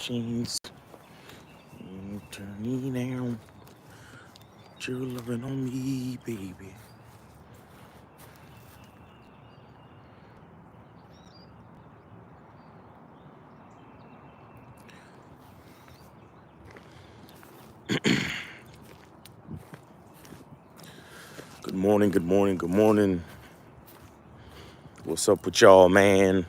chains. Turn me down. You're loving on me, baby. Good morning, good morning, good morning. What's up with y'all, man?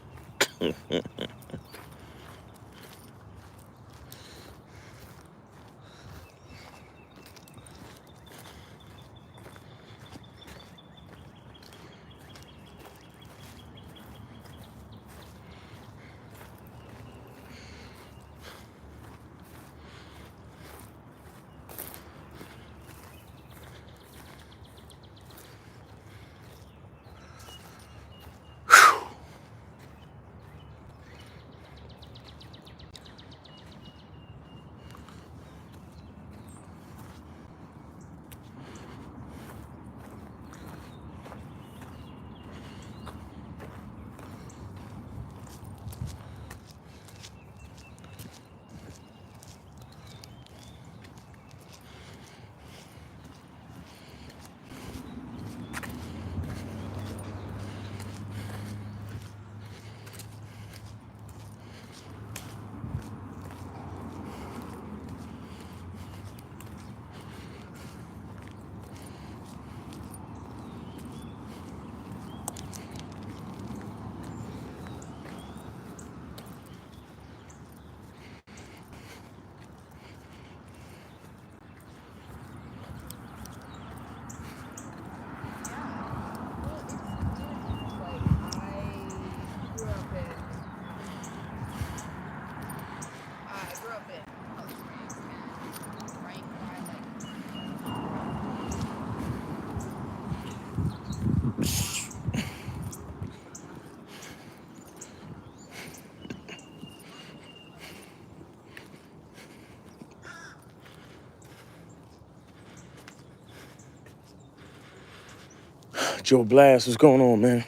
Joe Blast, what's going on, man?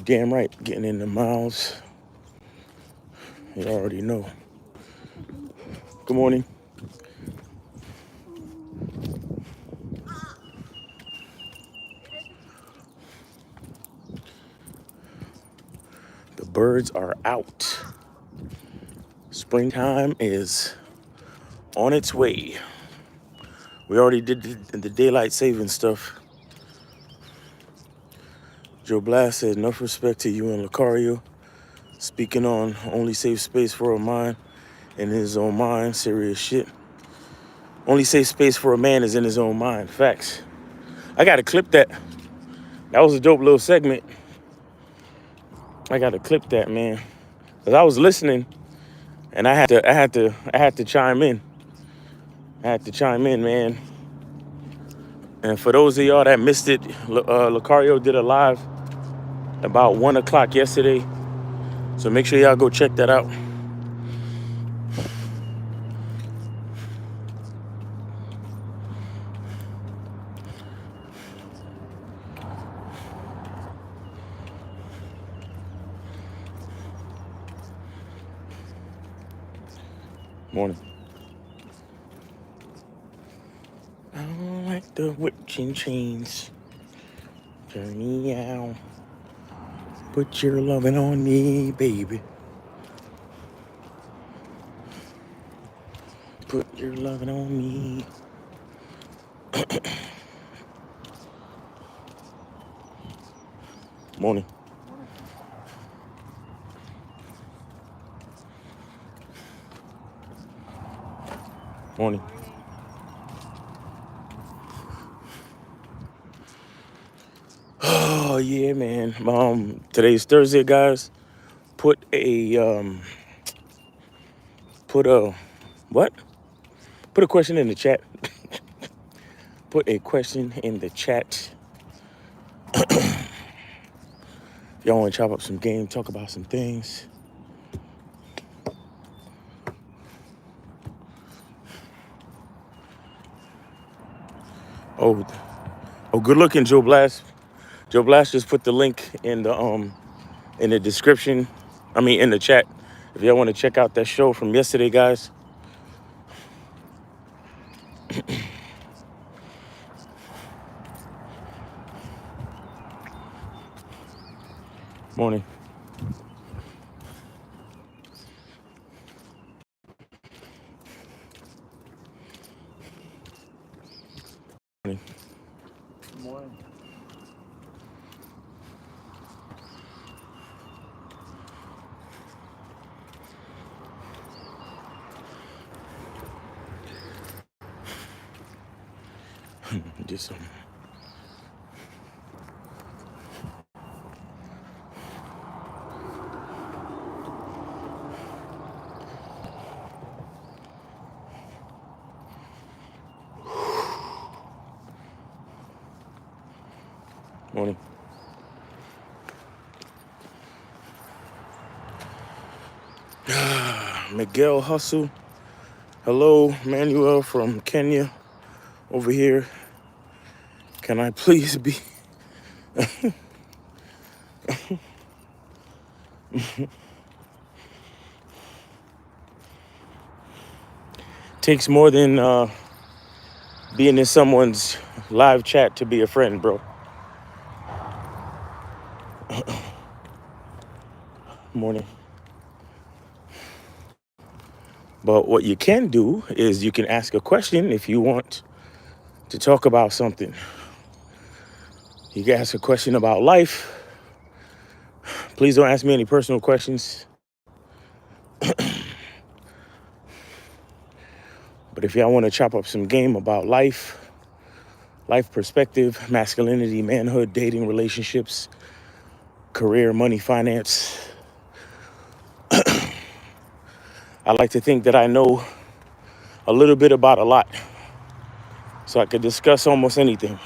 Damn right, getting in the miles. You already know. Good morning. The birds are out. Springtime is on its way. We already did the daylight saving stuff. Joe Blast said, enough respect to you and Lucario. Speaking on only safe space for a mind in his own mind. Serious shit. Only safe space for a man is in his own mind. Facts. I got to clip that. That was a dope little segment. I got to clip that, man. Cause I was listening, and I had to chime in. I had to chime in, man. And for those of y'all that missed it, Lucario did a live about 1 o'clock yesterday. So make sure y'all go check that out. Morning. I don't like the witching chains. Turn me out. Put your loving on me, baby. Put your loving on me. Morning. Morning. Oh yeah, man. Today's Thursday, guys. Put a what? Put a question in the chat. Put a question in the chat. Y'all want to chop up some game, talk about some things. Oh, good looking, Joe Blast. Joe Blast just put the link in the description. I mean, in the chat. If y'all want to check out that show from yesterday, guys. Morning. Morning. Morning. Just morning. Miguel Hustle. Hello, Manuel from Kenya over here. Can I please be? Takes more than being in someone's live chat to be a friend, bro. Morning. But what you can do is you can ask a question if you want to talk about something. You can ask a question about life. Please don't ask me any personal questions. But if y'all want to chop up some game about life perspective, masculinity, manhood, dating, relationships, career, money, finance, I like to think that I know a little bit about a lot, so I could discuss almost anything.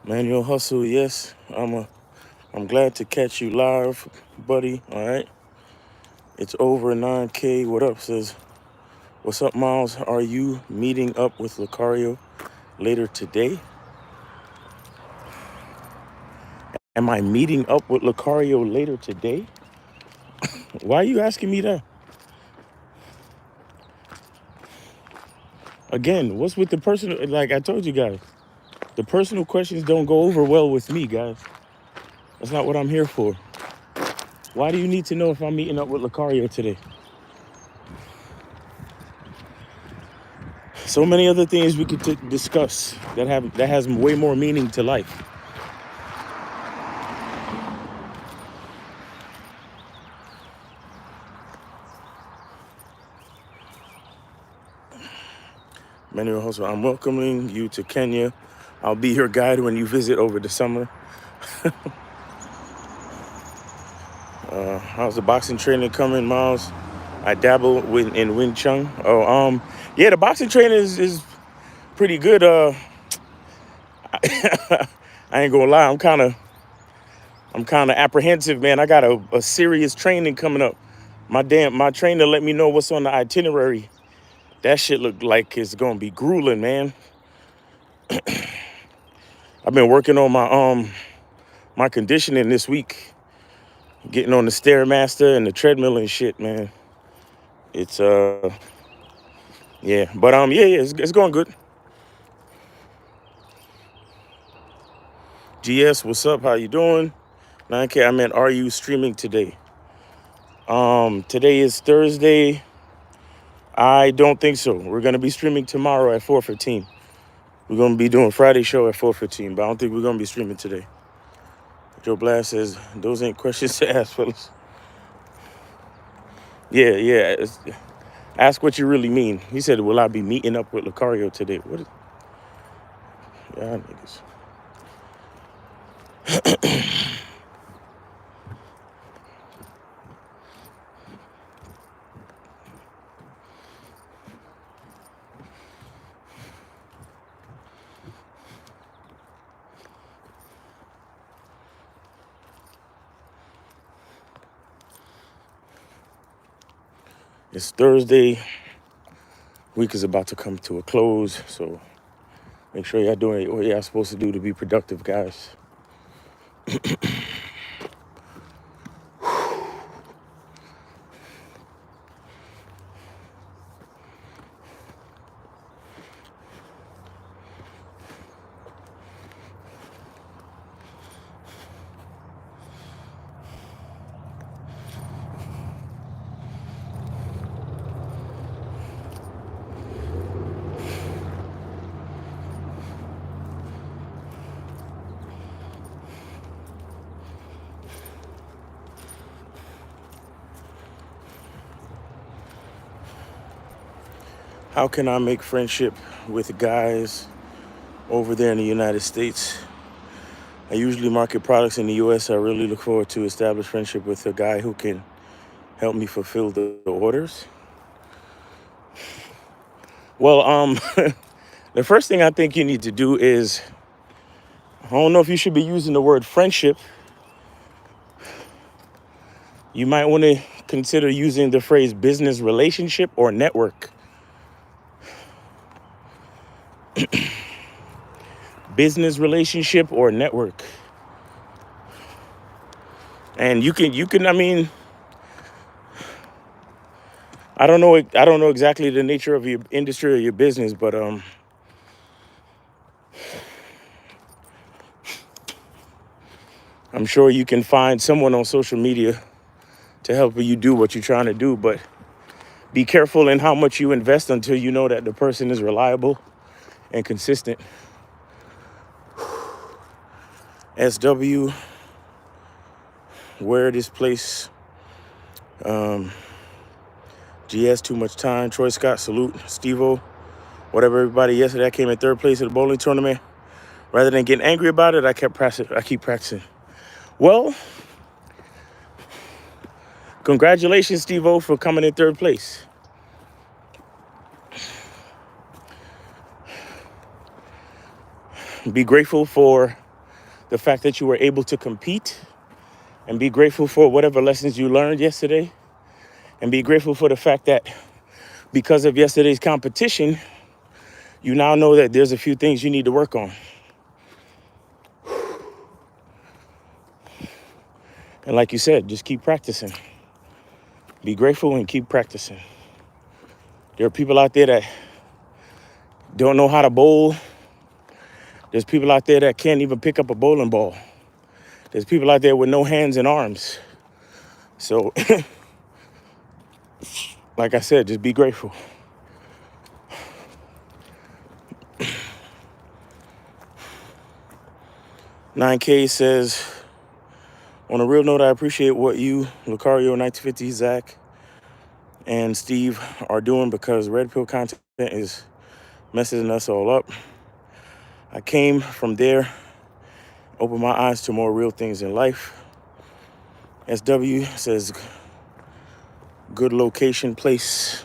Manual Hustle, yes, I'm glad to catch you live, buddy. All right, it's over 9K. What up, says? What's up, Miles? Are you meeting up with Lucario later today? Am I meeting up with Lucario later today? Why are you asking me that? Again, what's with the personal? Like I told you guys, the personal questions don't go over well with me, guys. That's not what I'm here for. Why do you need to know if I'm meeting up with Lucario today? So many other things we could discuss that has way more meaning to life. Manuel Hustle, I'm welcoming you to Kenya. I'll be your guide when you visit over the summer. How's the boxing training coming, Miles? I dabble in Wing Chun. Oh, yeah, the boxing training is pretty good. I ain't gonna lie, I'm kind of apprehensive, man. I got a serious training coming up. My trainer let me know what's on the itinerary. That shit look like it's gonna be grueling, man. I've been working on my conditioning this week, getting on the Stairmaster and the treadmill and shit, man. It's yeah, but yeah, it's going good. GS, what's up? How you doing? 9K, I meant, are you streaming today? Today is Thursday. I don't think so. We're going to be streaming tomorrow at 4:15. We're going to be doing Friday show at 4:15, but I don't think we're going to be streaming today. Joe Blast says, those ain't questions to ask, fellas. Yeah. Ask what you really mean. He said, will I be meeting up with Lucario today? What is... Y'all niggas. It's Thursday. Week is about to come to a close, so make sure y'all doing what y'all supposed to do to be productive, guys. How can I make friendship with guys over there in the United States? I usually market products in the US. I really look forward to establish friendship with a guy who can help me fulfill the orders. Well, the first thing I think you need to do is, I don't know if you should be using the word friendship. You might want to consider using the phrase business relationship or network. Business relationship or network. And you can, I mean, I don't know exactly the nature of your industry or your business, but I'm sure you can find someone on social media to help you do what you're trying to do, but be careful in how much you invest until you know that the person is reliable and consistent. SW, where this place, GS, too much time. Troy Scott, salute. Steve-O, whatever, everybody. Yesterday I came in third place at the bowling tournament. Rather than getting angry about it, I keep practicing. Well, congratulations, Steve-O, for coming in third place. Be grateful for the fact that you were able to compete, and be grateful for whatever lessons you learned yesterday, and be grateful for the fact that because of yesterday's competition, you now know that there's a few things you need to work on. And like you said, just keep practicing. Be grateful and keep practicing. There are people out there that don't know how to bowl. There's people out there that can't even pick up a bowling ball. There's people out there with no hands and arms. So, like I said, just be grateful. "9K says, on a real note, I appreciate what you, Lucario, 1950, Zach, and Steve are doing because red pill content is messing us all up. I came from there, opened my eyes to more real things in life." SW says, good location, place.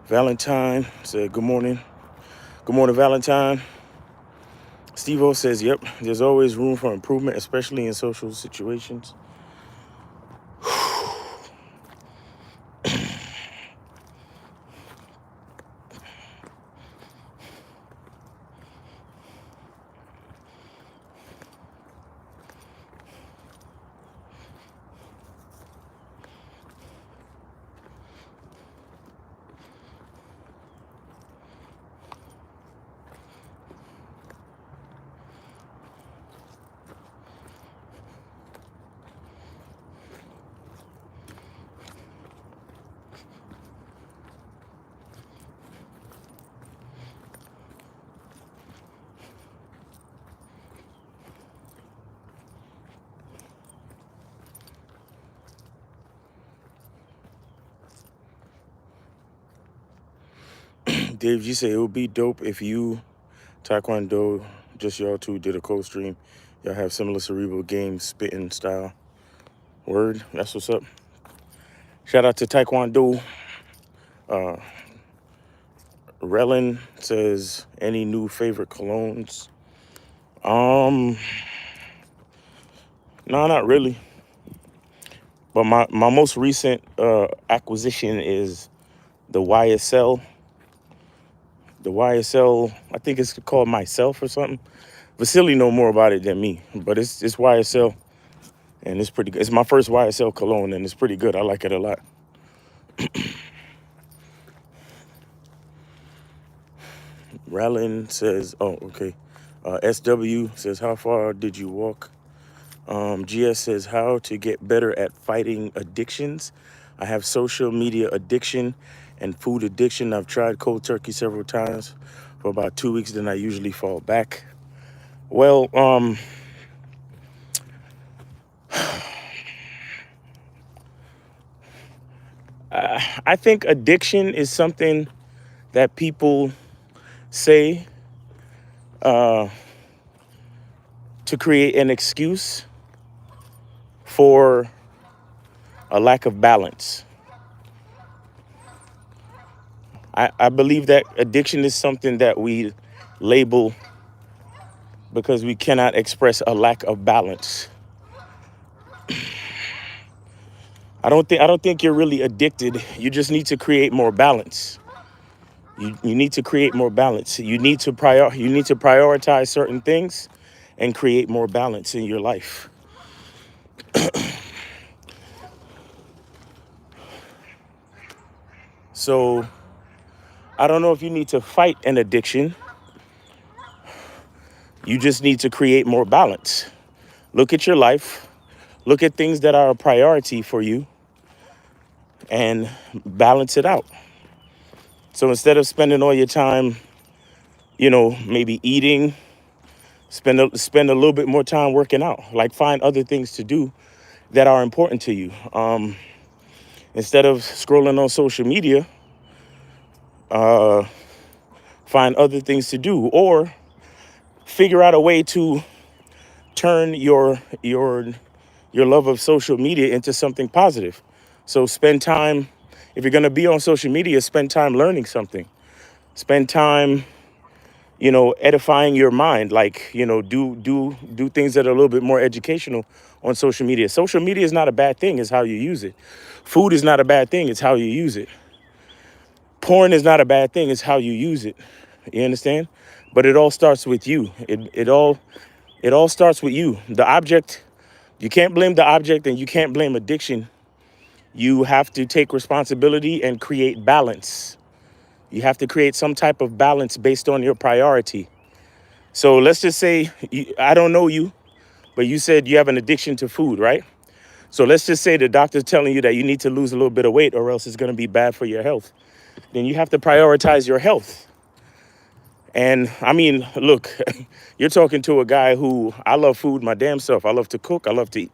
Valentine said, good morning. Good morning, Valentine. Steve-O says, yep, there's always room for improvement, especially in social situations. Dave G said it would be dope if you, Taekwondo, just y'all two did a co-stream. Y'all have similar cerebral game spitting style. Word, that's what's up. Shout out to Taekwondo. Uh, Relin says, any new favorite colognes? Um, no, not really. But my most recent acquisition is the YSL. The YSL, I think it's called Myself or something. Vasily know more about it than me, but it's YSL, and it's pretty good. It's my first YSL cologne, and it's pretty good. I like it a lot. Rallin says, oh, okay. SW says, how far did you walk? GS says, how to get better at fighting addictions. I have social media addiction and food addiction. I've tried cold turkey several times for about 2 weeks, then I usually fall back. Well, I think addiction is something that people say to create an excuse for a lack of balance. I believe that addiction is something that we label because we cannot express a lack of balance. I don't think you're really addicted. You just need to create more balance. You need to create more balance. You need to prioritize certain things and create more balance in your life. So I don't know if you need to fight an addiction. You just need to create more balance. Look at your life. Look at things that are a priority for you and balance it out. So instead of spending all your time, maybe eating, spend a little bit more time working out. Like find other things to do that are important to you. Instead of scrolling on social media, find other things to do, or figure out a way to turn your love of social media into something positive. So spend time, if you're going to be on social media, spend time learning something. Spend time, edifying your mind. Like, do things that are a little bit more educational on social media. Social media is not a bad thing, it's how you use it. Food is not a bad thing, it's how you use it. Porn is not a bad thing, it's how you use it. You understand? But it all starts with you. It all starts with you. The object, you can't blame the object and you can't blame addiction. You have to take responsibility and create balance. You have to create some type of balance based on your priority. So let's just say, I don't know you, but you said you have an addiction to food, right? So let's just say the doctor's telling you that you need to lose a little bit of weight or else it's going to be bad for your health. Then you have to prioritize your health. And I mean, look, you're talking to a guy who, I love food my damn self. I love to cook. I love to eat.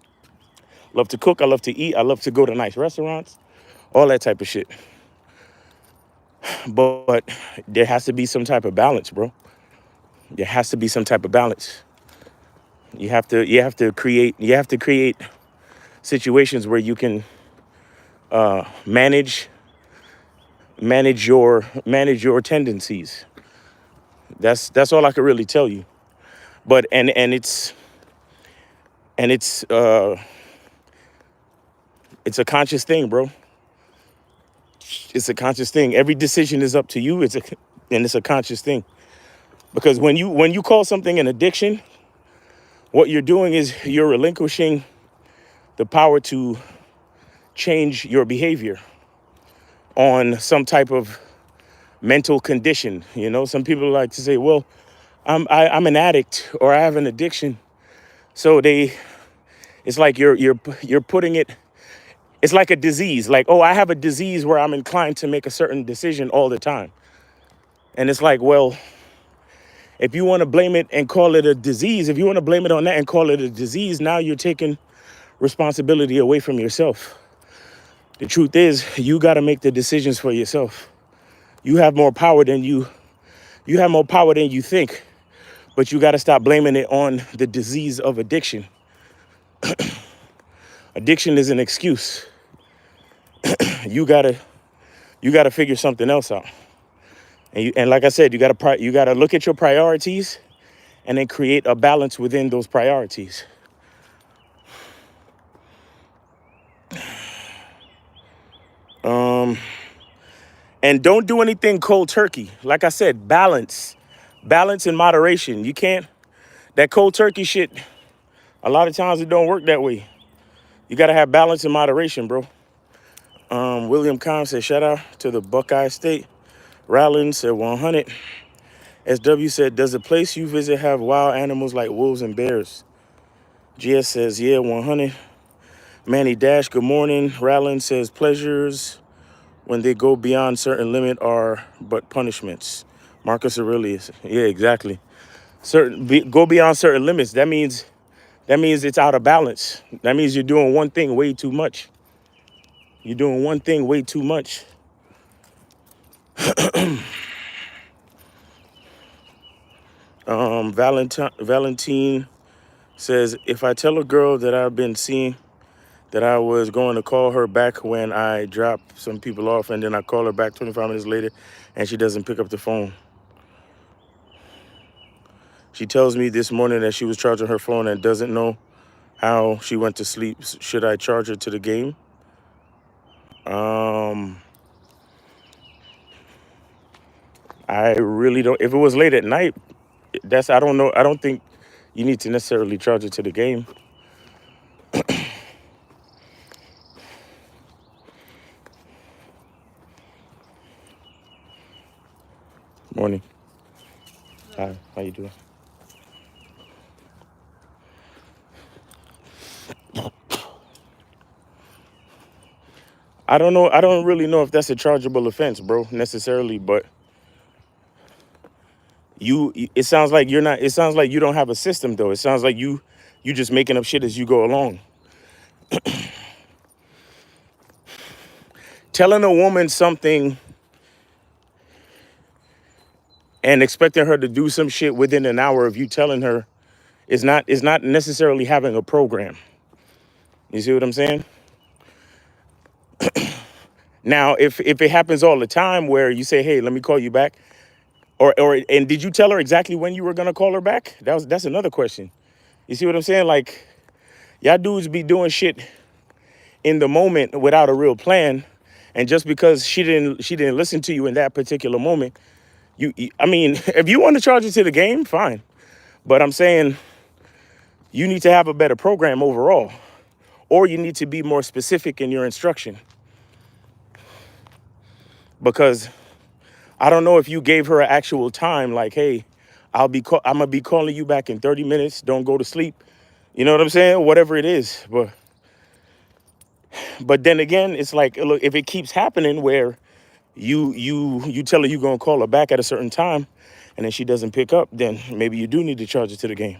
Love to cook. I love to eat. I love to go to nice restaurants, all that type of shit. But there has to be some type of balance, bro. There has to be some type of balance. You have to create situations where you can manage your tendencies. That's all I could really tell you. But and it's a conscious thing, bro. It's a conscious thing. Every decision is up to you. It's a conscious thing. Because when you call something an addiction, what you're doing is you're relinquishing the power to change your behavior on some type of mental condition. Some people like to say, well, I'm an addict or I have an addiction. So it's like you're putting it, it's like a disease. Like, oh, I have a disease where I'm inclined to make a certain decision all the time. And it's like, well, if you want to blame it and call it a disease, if you want to blame it on that and call it a disease, now you're taking responsibility away from yourself. The truth is, you got to make the decisions for yourself. You have more power than you have more power than you think, but you got to stop blaming it on the disease of addiction. Addiction is an excuse. You got to figure something else out. And like I said, you got to look at your priorities and then create a balance within those priorities. And don't do anything cold turkey. Like I said, balance and moderation. You can't, that cold turkey shit, a lot of times it don't work that way. You got to have balance and moderation, bro. William Kahn said, shout out to the Buckeye State. Rowland said 100. SW said, does the place you visit have wild animals like wolves and bears? GS says, yeah, 100. Manny Dash, good morning. Rowland says, pleasures when they go beyond certain limit are but punishments. Marcus Aurelius, yeah, exactly. Go beyond certain limits. That means it's out of balance. That means you're doing one thing way too much. You're doing one thing way too much. Valentine says, if I tell a girl that I've been seeing that I was going to call her back when I drop some people off, and then I call her back 25 minutes later and she doesn't pick up the phone. She tells me this morning that she was charging her phone and doesn't know how she went to sleep. Should I charge her to the game? I really don't. If it was late at night, I don't know. I don't think you need to necessarily charge it to the game. Morning. Hi, how you doing? I don't know. I don't really know if that's a chargeable offense, bro, necessarily, but it sounds like you're not, it sounds like you don't have a system though. It sounds like you just making up shit as you go along. Telling a woman something and expecting her to do some shit within an hour of you telling her is not necessarily having a program. You see what I'm saying? Now, if it happens all the time where you say, hey, let me call you back, and did you tell her exactly when you were gonna call her back? That's another question. You see what I'm saying? Like, y'all dudes be doing shit in the moment without a real plan, and just because she didn't listen to you in that particular moment, I mean, if you want to charge it to the game, fine. But I'm saying you need to have a better program overall, or you need to be more specific in your instruction. Because I don't know if you gave her an actual time, like, hey, I'm gonna be calling you back in 30 minutes. Don't go to sleep. You know what I'm saying? Whatever it is. But then again, it's like, look, if it keeps happening where you tell her you're gonna call her back at a certain time and then she doesn't pick up, then maybe you do need to charge it to the game.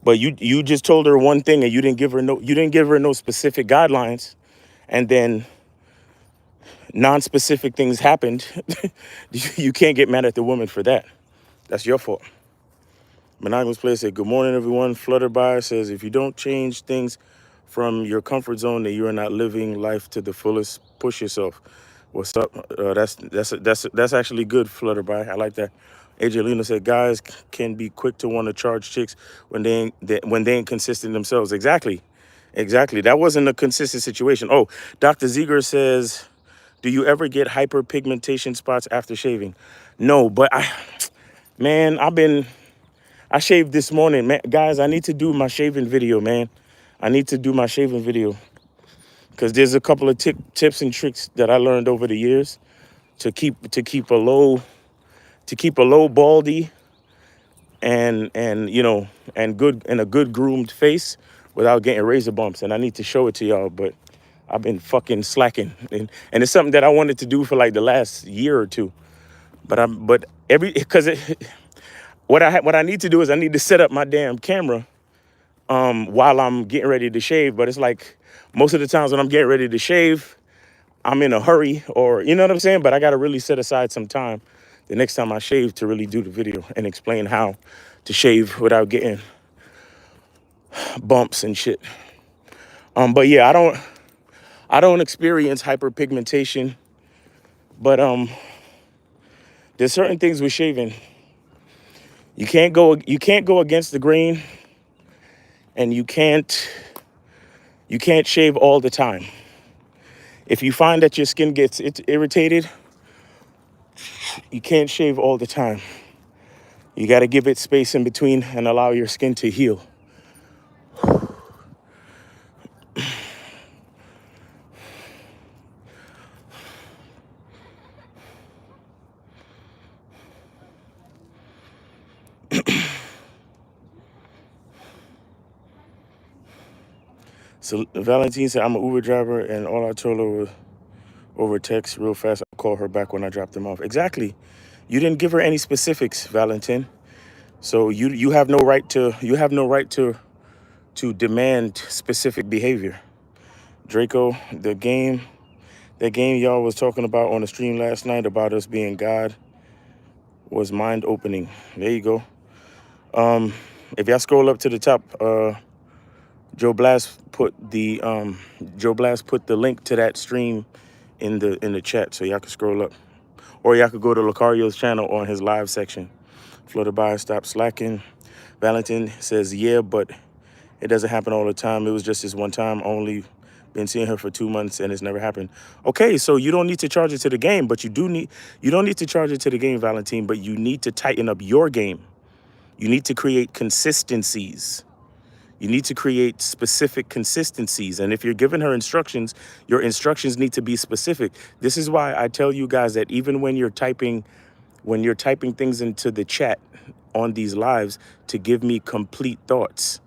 But you just told her one thing and you didn't give her no specific guidelines, and then non-specific things happened. You can't get mad at the woman for that. That's your fault. Monogamous Player said, good morning, everyone. Flutterby says, if you don't change things from your comfort zone, then you are not living life to the fullest. Push yourself. What's up? That's actually good, Flutterby. I like that. AJ Lena said, guys can be quick to want to charge chicks when they ain't consistent themselves. Exactly. That wasn't a consistent situation. Oh, Dr. Ziegler says, do you ever get hyperpigmentation spots after shaving? No, but I shaved this morning, man. Guys, I need to do my shaving video, man. I need to do my shaving video because there's a couple of tips and tricks that I learned over the years to keep a low baldy and a good groomed face without getting razor bumps. And I need to show it to y'all, but I've been fucking slacking, and it's something that I wanted to do for like the last year or two. What I need to do is I need to set up my damn camera while I'm getting ready to shave. But it's like most of the times when I'm getting ready to shave, I'm in a hurry, or you know what I'm saying? But I got to really set aside some time the next time I shave to really do the video and explain how to shave without getting bumps and shit. But yeah, I don't experience hyperpigmentation, but there's certain things with shaving. You can't go against the grain, and you can't shave all the time. If you find that your skin gets irritated, you can't shave all the time. You got to give it space in between and allow your skin to heal. So Valentine said, I'm an Uber driver, and all I told her was over text real fast. I'll call her back when I drop them off. Exactly. You didn't give her any specifics, Valentine. So you have no right to demand specific behavior. Draco, that game y'all was talking about on the stream last night about us being God was mind opening. There you go. If y'all scroll up to the top, Joe Blast put the link to that stream in the chat, so y'all can scroll up, or y'all could go to Lucario's channel on his live section. Floated by, stop slacking. Valentin says, yeah, but it doesn't happen all the time. It was just this one time. Only been seeing her for 2 months and it's never happened. Okay, so you don't need to charge it to the game, but you don't need to charge it to the game, Valentine, but you need to tighten up your game. You need to create consistencies. You need to create specific consistencies. And if you're giving her instructions, your instructions need to be specific. This is why I tell you guys that even when you're typing things into the chat on these lives, to give me complete thoughts.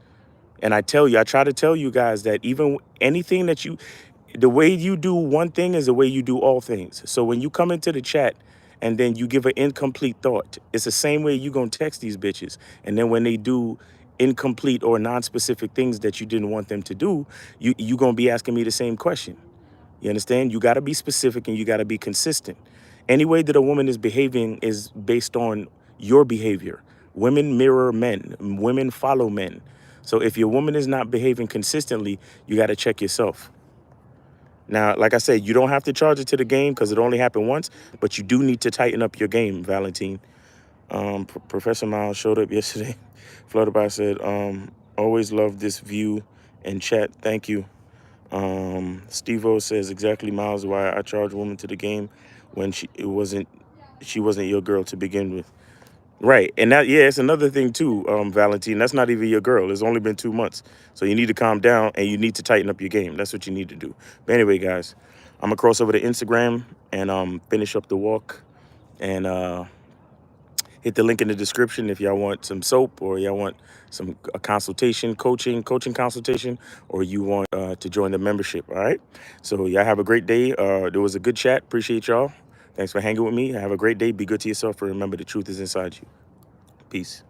And I try to tell you guys that even anything the way you do one thing is the way you do all things. So when you come into the chat and then you give an incomplete thought, it's the same way you gonna text these bitches. And then when they do incomplete or non-specific things that you didn't want them to do, you gonna be asking me the same question. You understand? You gotta be specific and you gotta be consistent. Any way that a woman is behaving is based on your behavior. Women mirror men. Women follow men. So if your woman is not behaving consistently, you got to check yourself. Now, like I said, you don't have to charge it to the game because it only happened once, but you do need to tighten up your game, Valentine. Professor Miles showed up yesterday. Flutterby said, always love this view and chat. Thank you. Steve-O says, exactly, Miles, why I charge women to the game when she wasn't your girl to begin with. Right. And that, yeah, it's another thing too, Valentine. That's not even your girl. It's only been 2 months. So you need to calm down and you need to tighten up your game. That's what you need to do. But anyway, guys, I'm going to cross over to Instagram and finish up the walk and hit the link in the description if y'all want some soap or y'all want a consultation, coaching consultation, or you want to join the membership. All right. So y'all have a great day. There was a good chat. Appreciate y'all. Thanks for hanging with me. Have a great day. Be good to yourself. And remember, the truth is inside you. Peace.